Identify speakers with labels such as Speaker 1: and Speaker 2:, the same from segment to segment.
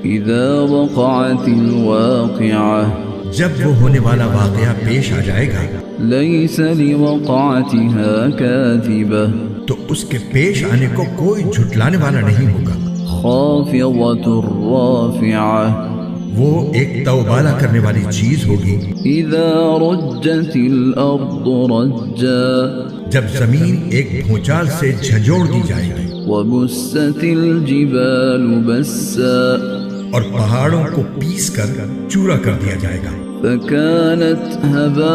Speaker 1: إذا وقعت الواقعة
Speaker 2: جب وہ ہونے والا واقعہ پیش آ جائے گا
Speaker 1: ليس لوقعتها كاذبة
Speaker 2: تو اس کے پیش آنے کو کوئی جھٹلانے والا نہیں ہوگا.
Speaker 1: خافضة رافعة
Speaker 2: وہ ایک توبالہ کرنے والی چیز ہوگی.
Speaker 1: إذا رجت الأرض رجا
Speaker 2: جب زمین ایک بھونچال سے جھنجھوڑ دی جائے گی
Speaker 1: وبست الجبال بسا
Speaker 2: اور پہاڑوں کو پیس کر چورا کر دیا جائے گا.
Speaker 1: فكانت هباء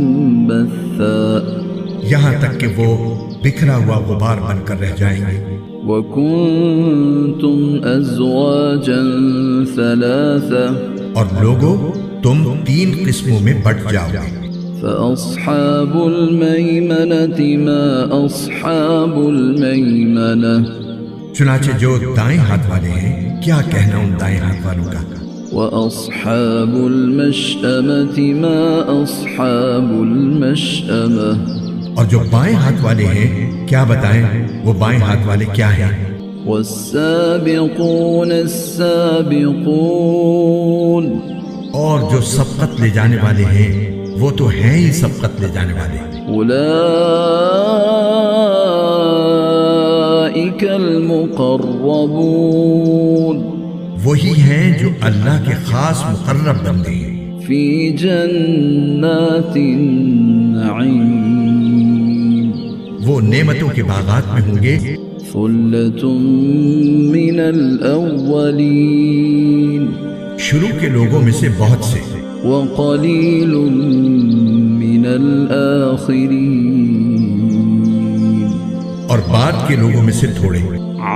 Speaker 1: منبثا
Speaker 2: یہاں تک کہ وہ بکھرا ہوا غبار بن کر رہ جائیں گے.
Speaker 1: وكنتم أزواجا ثلاثة
Speaker 2: اور لوگوں تم 3 قسموں میں بٹ جاؤ گے.
Speaker 1: فأصحاب الميمنة ما أصحاب الميمنة
Speaker 2: چنانچہ جو دائیں ہاتھ والے ہیں کیا کہنا ان دائیں ہاتھ والوں کا.
Speaker 1: وأصحاب المشأمة ما أصحاب المشأمة
Speaker 2: اور جو بائیں ہاتھ والے ہیں کیا بتائیں وہ بائیں ہاتھ والے کیا ہیں.
Speaker 1: والسابقون السابقون
Speaker 2: اور جو سبقت لے جانے والے ہیں وہ تو ہیں ہی سبقت لے جانے والے.
Speaker 1: أولئك المقربون
Speaker 2: وہی ہیں جو اللہ کے خاص مقرب بندے ہیں.
Speaker 1: في جنات النعيم
Speaker 2: وہ نعمتوں کے باغات میں ہوں گے.
Speaker 1: ثلة من الأولين
Speaker 2: شروع کے لوگوں میں سے بہت سے
Speaker 1: وقليل من الآخرين
Speaker 2: اور بعد کے لوگوں میں سے تھوڑے.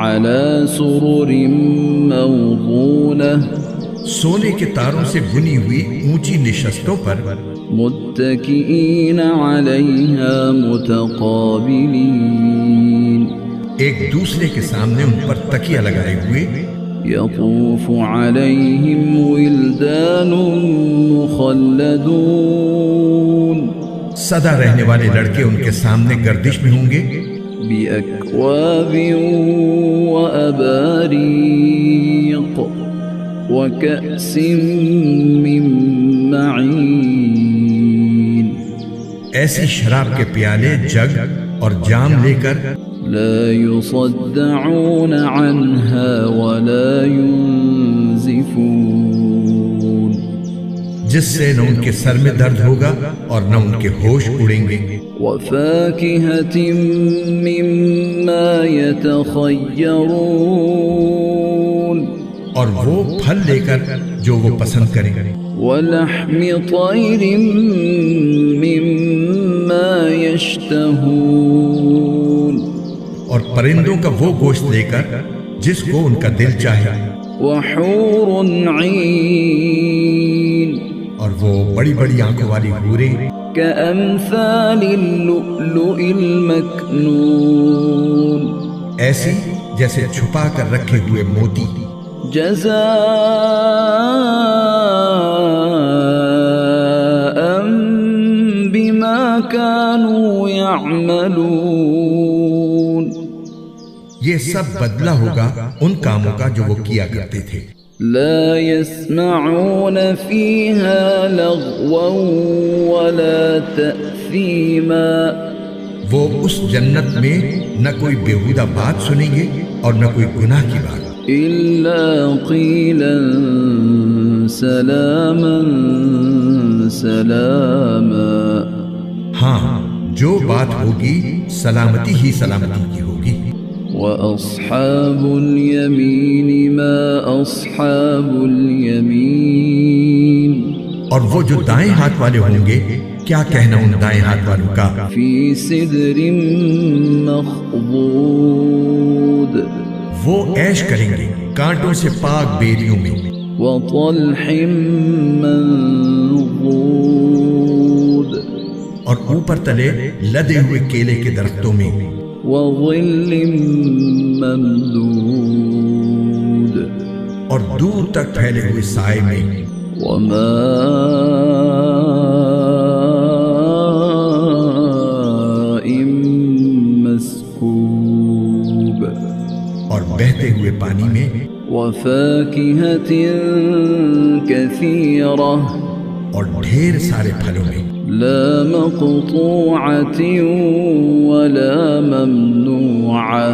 Speaker 1: على سرر موضونة
Speaker 2: سونے کے تاروں سے بنی ہوئی اونچی نشستوں پر
Speaker 1: متكئين عليها متقابلين
Speaker 2: ایک دوسرے کے سامنے ان پر تکیہ لگائے ہوئے.
Speaker 1: يطوف عليهم ولدان مخلدون
Speaker 2: سدا رہنے والے لڑکے ان کے سامنے گردش میں ہوں گے.
Speaker 1: بأكواب وأباريق وكأس من معين
Speaker 2: ایسی شراب کے پیالے جگ اور جام لے کر
Speaker 1: لا يصدعون عنها ولا ينزفون
Speaker 2: جس سے نہ ان کے سر میں درد ہوگا اور نہ ان کے ہوش اڑیں گے.
Speaker 1: وفاكهة مما يتخيرون
Speaker 2: اور وہ پھل لے کر جو وہ پسند کریں.
Speaker 1: ولحم طير مما يشتهون
Speaker 2: اور پرندوں کا وہ گوشت لے کر جس کو ان کا دل چاہے.
Speaker 1: وحور عين
Speaker 2: اور وہ بڑی بڑی آنکھوں والی حوریں
Speaker 1: كأمثال اللؤلؤ المكنون
Speaker 2: ایسی جیسے چھپا کر رکھے ہوئے موتی.
Speaker 1: جزاء بما كانوا يعملون
Speaker 2: یہ سب بدلہ ہوگا ان کاموں کا جو وہ کیا کرتے تھے.
Speaker 1: لا يسمعون فيها لغوا ولا تأثيما
Speaker 2: وہ اس جنت میں نہ کوئی بیہودہ بات سنیں گے اور نہ کوئی گناہ کی بات.
Speaker 1: إلا قيلا سلاما سلاما
Speaker 2: ہاں جو بات ہوگی سلامتی ہی سلامتی کی ہوگی.
Speaker 1: وأصحاب اليمين ما أصحاب اليمين
Speaker 2: اور وہ جو دائیں ہاتھ والے ہوں گے کیا کہنا ان دائیں ہاتھ والوں کا.
Speaker 1: في سدر مخضود
Speaker 2: وہ عیش کریں گے کانٹوں سے پاک بیریوں میں.
Speaker 1: وطلح منضود
Speaker 2: اور اوپر تلے لدے ہوئے کیلے کے درختوں میں.
Speaker 1: وظل ممدود
Speaker 2: اور دور تک پھیلے ہوئے سائے میں.
Speaker 1: وماء مسكوب وفاكهة كثيرة
Speaker 2: اور ڈھیر سارے پھلوں میں،
Speaker 1: لا مقطوعة ولا ممنوعة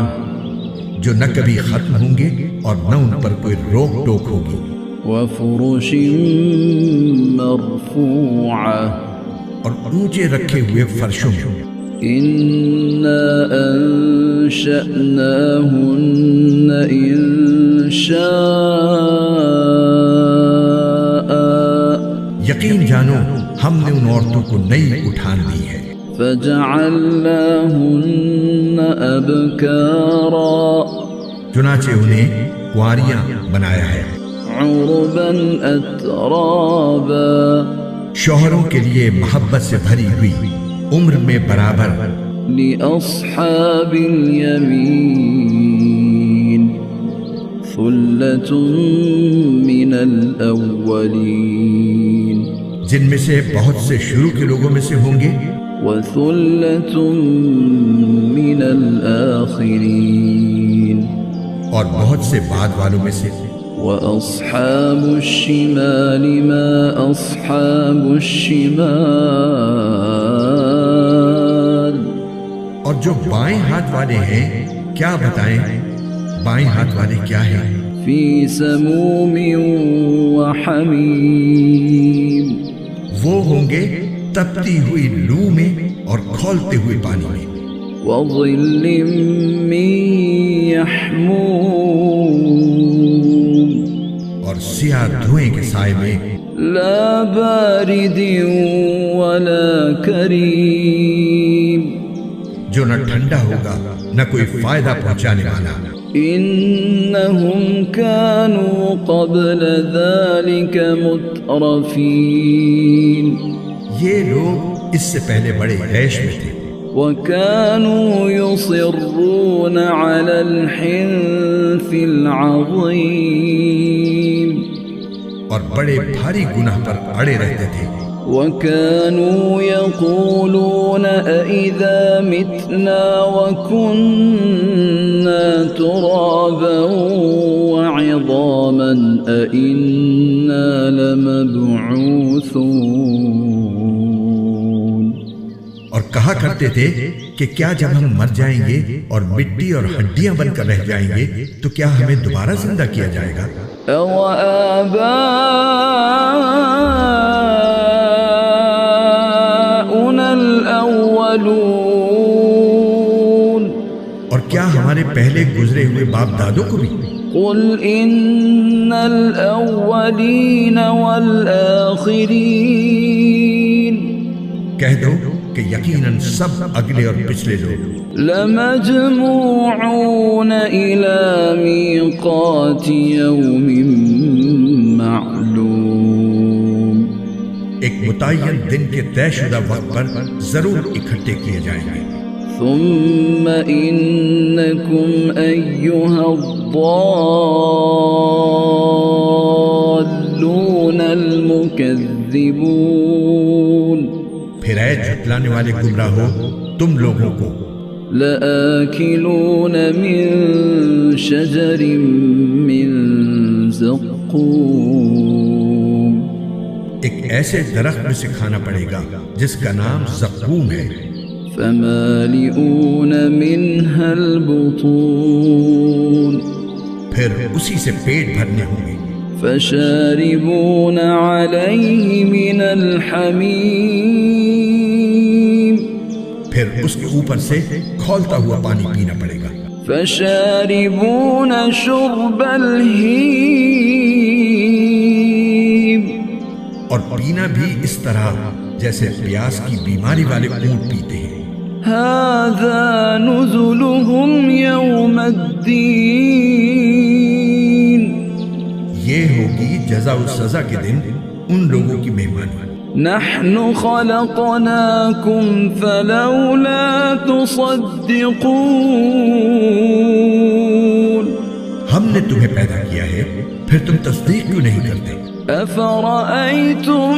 Speaker 2: جو نہ کبھی ختم ہوں گے اور نہ ان پر کوئی روک ٹوک ہوگی،
Speaker 1: وفرش مرفوعة
Speaker 2: اور اونچے رکھے ہوئے فرشوں میں۔
Speaker 1: إنا أنشأناهن إنشاء
Speaker 2: یقین جانو ہم نے ان عورتوں کو نئی اٹھان دی ہے،
Speaker 1: فجعلناهن أبكارا
Speaker 2: چنانچہ انہیں کنواریاں بنایا ہے،
Speaker 1: عربا أترابا
Speaker 2: شوہروں کے لیے محبت سے بھری ہوئی، عمر میں برابر،
Speaker 1: لأصحاب اليمين ثلة من الأولين
Speaker 2: جن میں سے بہت سے شروع کے لوگوں میں سے ہوں گے
Speaker 1: وثلة من الآخرين
Speaker 2: اور بہت سے بعد والوں میں سے۔
Speaker 1: وأصحاب الشمال ما أصحاب الشمال
Speaker 2: اور جو بائیں ہاتھ والے ہیں کیا بتائیں، بائیں ہاتھ والے کیا ہیں؟
Speaker 1: في سموم وحميم
Speaker 2: وہ ہوں گے تپتی ہوئی لو میں اور کھولتے ہوئے پانی میں،
Speaker 1: وظل من يحموم
Speaker 2: اور سیاہ دھوئیں کے سائے میں،
Speaker 1: لا بارد ولا كريم
Speaker 2: جو نہ ٹھنڈا ہوگا نہ کوئی فائدہ پہنچانے والا۔
Speaker 1: إنهم كانوا قبل ذلك مترفين
Speaker 2: یہ لوگ اس سے پہلے بڑے عیش میں تھے،
Speaker 1: وكانوا يصرون على الحنث العظيم
Speaker 2: اور بڑے بھاری گناہ پر اڑے رہتے تھے،
Speaker 1: وكانوا يقولون أئذا متنا وكنا ترابا وعظاما أئنا لمبعوثون
Speaker 2: اور کہا کرتے تھے کہ کیا جب ہم مر جائیں گے اور مٹی اور ہڈیاں بن کر رہ جائیں گے تو کیا ہمیں دوبارہ زندہ کیا جائے گا؟
Speaker 1: أَوَآبَاؤُنَا الْأَوَّلُونَ
Speaker 2: اور کیا ہمارے پہلے گزرے ہوئے باپ دادوں کو بھی؟
Speaker 1: قُلْ إِنَّ الْأَوَّلِينَ وَالْآخِرِينَ
Speaker 2: کہہ دو کہ یقیناً سب اگلے اور پچھلے لوگ
Speaker 1: لَمَجْمُوعُونَ إِلَى مِيقَاتِ يَوْمٍ معلوم
Speaker 2: ایک متعین دن کے طے شدہ وقت پر ضرور اکٹھے کیے جائیں گے۔
Speaker 1: ثم إنكم أيها الضالون المكذبون
Speaker 2: پھر اے جھٹلانے والے گمراہ ہو تم لوگوں کو،
Speaker 1: لآكلون من شجر من زقوم
Speaker 2: ایک ایسے درخت میں سے کھانا پڑے گا جس کا نام زقوم ہے،
Speaker 1: فمالئون منها البطون
Speaker 2: پھر اسی سے پیٹ بھرنے ہوں گے،
Speaker 1: فشاربون عليه من الحميم
Speaker 2: پھر اس کے اوپر سے کھولتا ہوا پانی پینا پڑے گا،
Speaker 1: فشاربون شرب الهيم
Speaker 2: اور پینا بھی اس طرح جیسے پیاس کی بیماری والے اونٹ پیتے ہیں۔
Speaker 1: هذا نزلهم يوم الدين
Speaker 2: یہ ہوگی جزا و سزا کے دن ان لوگوں کی مہمانی۔
Speaker 1: نحن خلقناكم فلولا تصدقون
Speaker 2: ہم نے تمہیں پیدا کیا ہے پھر تم تصدیق کیوں نہیں کرتے؟
Speaker 1: أفرأيتم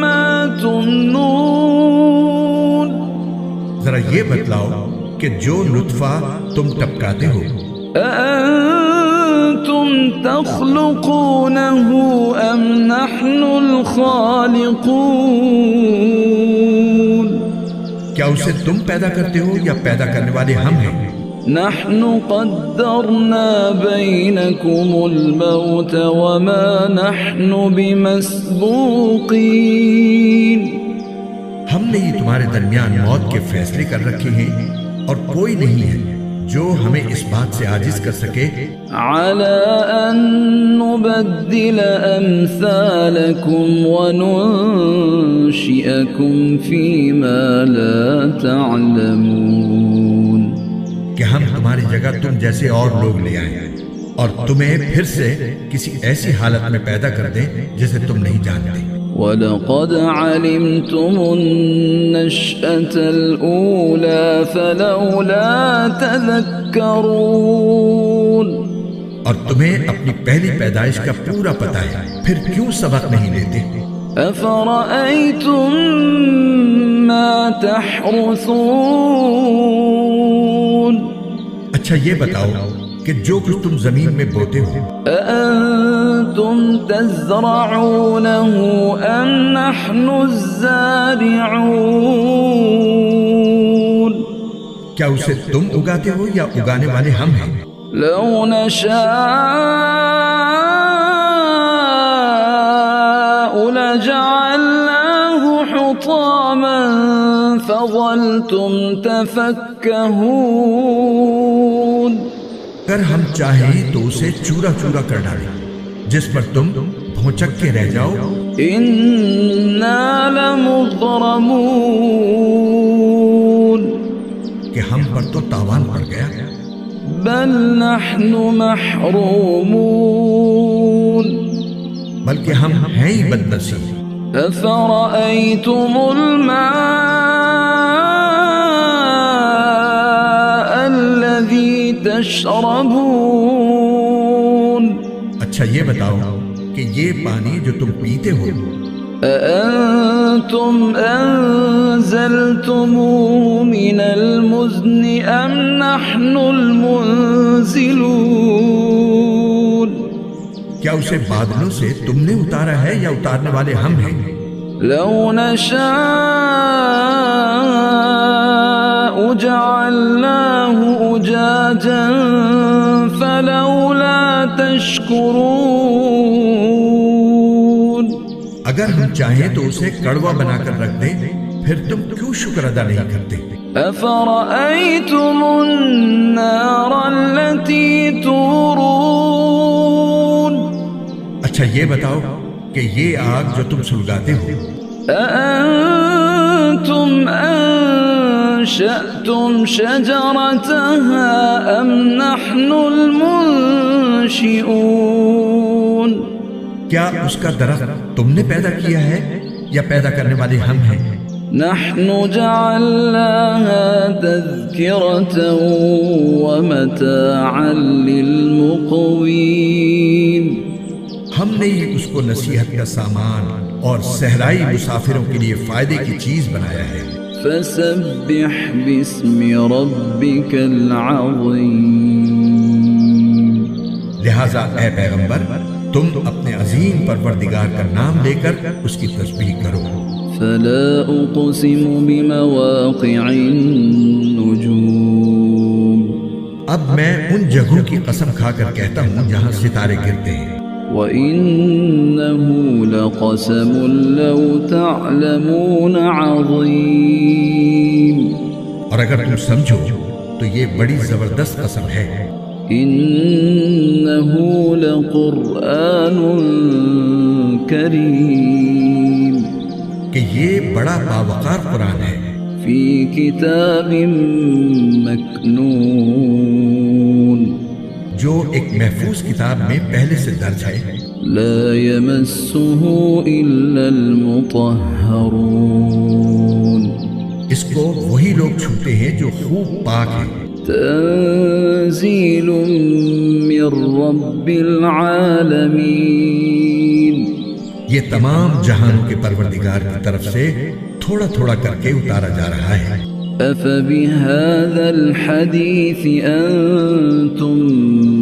Speaker 1: ما تمنون
Speaker 2: ذرا یہ بتلاؤ کہ جو لطفہ تم ٹپکاتے ہو،
Speaker 1: أأنتم تخلقونه أم نحن الخالقون
Speaker 2: کیا اسے تم پیدا کرتے ہو یا پیدا کرنے والے ہم ہیں؟
Speaker 1: نحن قدرنا بينكم الموت وما نحن بمسبوقين
Speaker 2: ہم نے یہ تمہارے درمیان موت کے فیصلے کر رکھے ہیں اور کوئی نہیں ہے جو ہمیں اس بات سے عاجز کر سکے
Speaker 1: على أن نبدل أمثالكم وننشئكم فيما لا تعلمون
Speaker 2: کہ ہم تمہاری جگہ تم جیسے اور لوگ لے آئیں اور تمہیں پھر سے کسی ایسی حالت میں پیدا کر دیں جسے تم نہیں جانتے۔
Speaker 1: وَلَقَدْ عَلِمْتُمُ النَّشْأَةَ الْأُولَى فَلَوْلَا تَذَكَّرُونَ
Speaker 2: اور تمہیں اپنی پہلی پیدائش کا پورا پتہ ہے، پھر کیوں سبق نہیں لیتے؟
Speaker 1: أَفَرَأَيْتُم مَّا تَحْرُثُونَ
Speaker 2: اچھا یہ بتاؤ کہ جو کچھ تم زمین میں بوتے ہو،
Speaker 1: أَأَنتُمْ تَزْرَعُونَهُ أَمْ نَحْنُ الزَّارِعُونَ
Speaker 2: کیا اسے تم اگاتے ہو یا اگانے والے ہم ہیں؟
Speaker 1: لو نشاء لجعلناه حطاما فظلتم تفكهون
Speaker 2: اگر ہم چاہیں تو اسے چورا چورا کر ڈالیں جس پر تم بھونچک کے رہ جاؤ۔
Speaker 1: إنا لمغرمون
Speaker 2: کہ ہم پر تو تاوان پڑ گیا۔
Speaker 1: بل نحن محرومون
Speaker 2: بلکہ ہم ہیں ہی بد نصیب۔
Speaker 1: أفرأيتم الماء الذي تشربون
Speaker 2: اچھا یہ بتاؤ کہ یہ پانی جو تم پیتے ہو،
Speaker 1: أأنتم أنزلتموه من المزن أم نحن المنزلون
Speaker 2: کیا اسے بادلوں سے تم نے اتارا ہے یا اتارنے والے ہم ہیں؟
Speaker 1: لو نشاء جعلناه أجاجا فلولا تشكرون
Speaker 2: اگر ہم چاہیں تو اسے کڑوا بنا کر رکھ دیں، پھر تم کیوں شکر ادا نہیں کرتے؟
Speaker 1: أفرأيتم النار التي تورون
Speaker 2: اچھا یہ بتاؤ کہ یہ آگ جو تم سلگاتے ہو،
Speaker 1: أأنتم أنشأتم شجرتها أم نحن المنشئون
Speaker 2: کیا اس کا درخت تم نے پیدا کیا ہے یا پیدا کرنے والے ہم ہیں؟
Speaker 1: نحن جعلناها تذكرة ومتاعا للمقوين
Speaker 2: ہم نے ہی اس کو نصیحت کا سامان اور صحرائی مسافروں کے لیے فائدے کی چیز بنایا ہے۔
Speaker 1: فسبح باسم ربك العظيم
Speaker 2: لہٰذا اے پیغمبر تم اپنے عظیم پروردگار کا نام لے کر اس کی تسبیح کرو۔
Speaker 1: فلا أقسم بمواقع النجوم
Speaker 2: اب میں ان جگہوں کی قسم کھا کر کہتا ہوں جہاں ستارے گرتے ہیں،
Speaker 1: وإنه لقسم لو تعلمون عظيم
Speaker 2: اور اگر تم سمجھو تو یہ بڑی زبردست قسم ہے۔
Speaker 1: إنه لقرآن كريم
Speaker 2: کہ یہ بڑا باوقار قرآن ہے،
Speaker 1: في كتاب مكنون
Speaker 2: جو ایک محفوظ کتاب میں پہلے سے درج ہے،
Speaker 1: لا يمسه إلا المطهرون
Speaker 2: اس کو وہی لوگ چھوتے ہیں جو خوب پاک ہیں۔
Speaker 1: تنزيل من رب العالمين
Speaker 2: یہ تمام جہانوں کے پروردگار کی طرف سے تھوڑا تھوڑا کر کے اتارا جا رہا ہے۔
Speaker 1: أفبهذا الحديث أنتم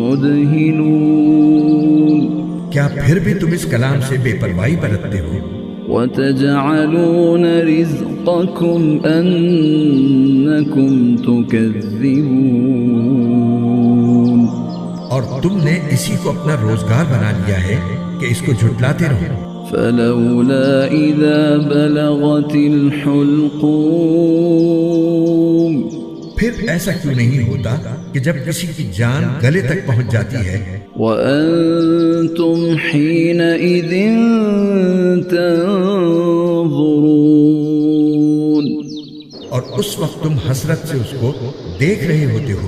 Speaker 1: مدهنون
Speaker 2: کیا پھر بھی تم اس کلام سے بے پرواہی برتتے ہو؟
Speaker 1: وتجعلون رزقكم أنكم تكذبون
Speaker 2: اور تم نے اسی کو اپنا روزگار بنا لیا ہے کہ اس کو جھٹلاتے رہو۔
Speaker 1: فلولا إذا بلغت الحلقوم
Speaker 2: پھر ایسا کیوں نہیں ہوتا کہ جب کسی کی جان گلے تک پہنچ جاتی ہے
Speaker 1: وأنتم حينئذ تنظرون،
Speaker 2: اور اس وقت تم حسرت سے اس کو دیکھ رہے ہوتے ہو،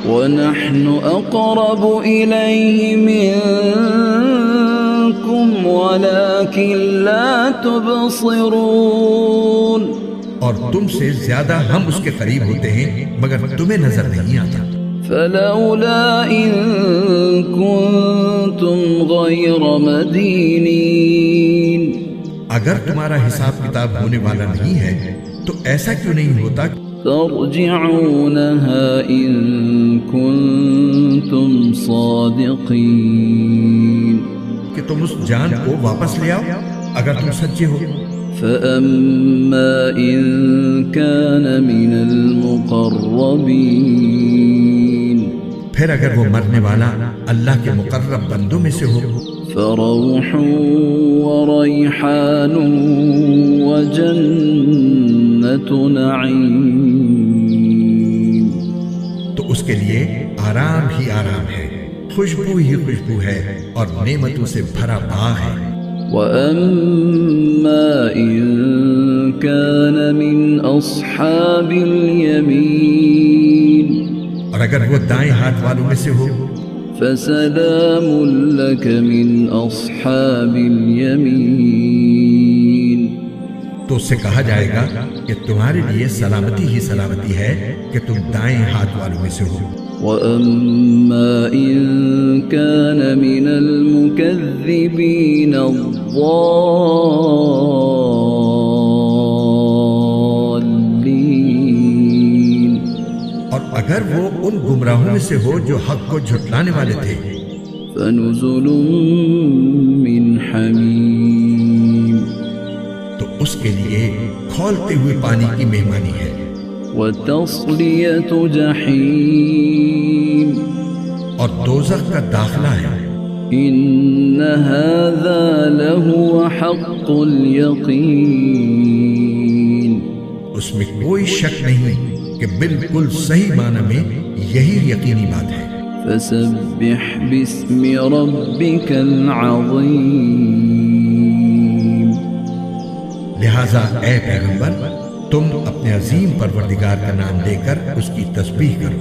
Speaker 1: ونحن أقرب إليه منكم ولكن لا تبصرون،
Speaker 2: اور تم سے زیادہ ہم اس کے قریب ہوتے ہیں مگر تمہیں نظر نہیں آتا۔
Speaker 1: فلولا إن كنتم غير مدينين،
Speaker 2: اگر تمہارا حساب کتاب ہونے والا نہیں ہے تو ایسا کیوں نہیں ہوتا
Speaker 1: ترجعونها إن كنتم صادقين،
Speaker 2: کہ تم اس جان کو واپس لے آؤ اگر تم سچے ہو۔
Speaker 1: فأما إن كان من المقربين،
Speaker 2: پھر اگر وہ مرنے والا اللہ کے مقرب بندوں میں سے ہو
Speaker 1: فروح وريحان وجنة نعيم،
Speaker 2: تو اس کے لیے آرام ہی آرام ہے، خوشبو ہی خوشبو ہے اور نعمتوں سے بھرا باغ ہے۔
Speaker 1: وأما إن كان من أصحاب اليمين،
Speaker 2: اور اگر وہ دائیں ہاتھ والوں میں سے ہو
Speaker 1: فسلام لك من أصحاب اليمين،
Speaker 2: تو اس سے کہا جائے گا کہ تمہارے لیے سلامتی ہی سلامتی ہے کہ تم دائیں ہاتھ والوں میں سے ہو۔
Speaker 1: وأما إن كان من المكذبين الضالين،
Speaker 2: اور اگر وہ ان گمراہوں میں سے ہو جو حق کو جھٹلانے والے تھے
Speaker 1: فنزل من حميم،
Speaker 2: تو اس کے لیے کھولتے ہوئے پانی کی مہمانی ہے،
Speaker 1: وتصلية جحيم،
Speaker 2: اور دوزخ کا داخلہ ہے۔
Speaker 1: إن هذا لهو حق اليقين،
Speaker 2: اس میں کوئی شک نہیں کہ بالکل صحیح معنی میں یہی یقینی بات ہے۔
Speaker 1: فسبح باسم ربك العظيم،
Speaker 2: لہذا اے پیغمبر تم اپنے عظیم پروردگار کا نام لے کر اس کی تسبیح کرو۔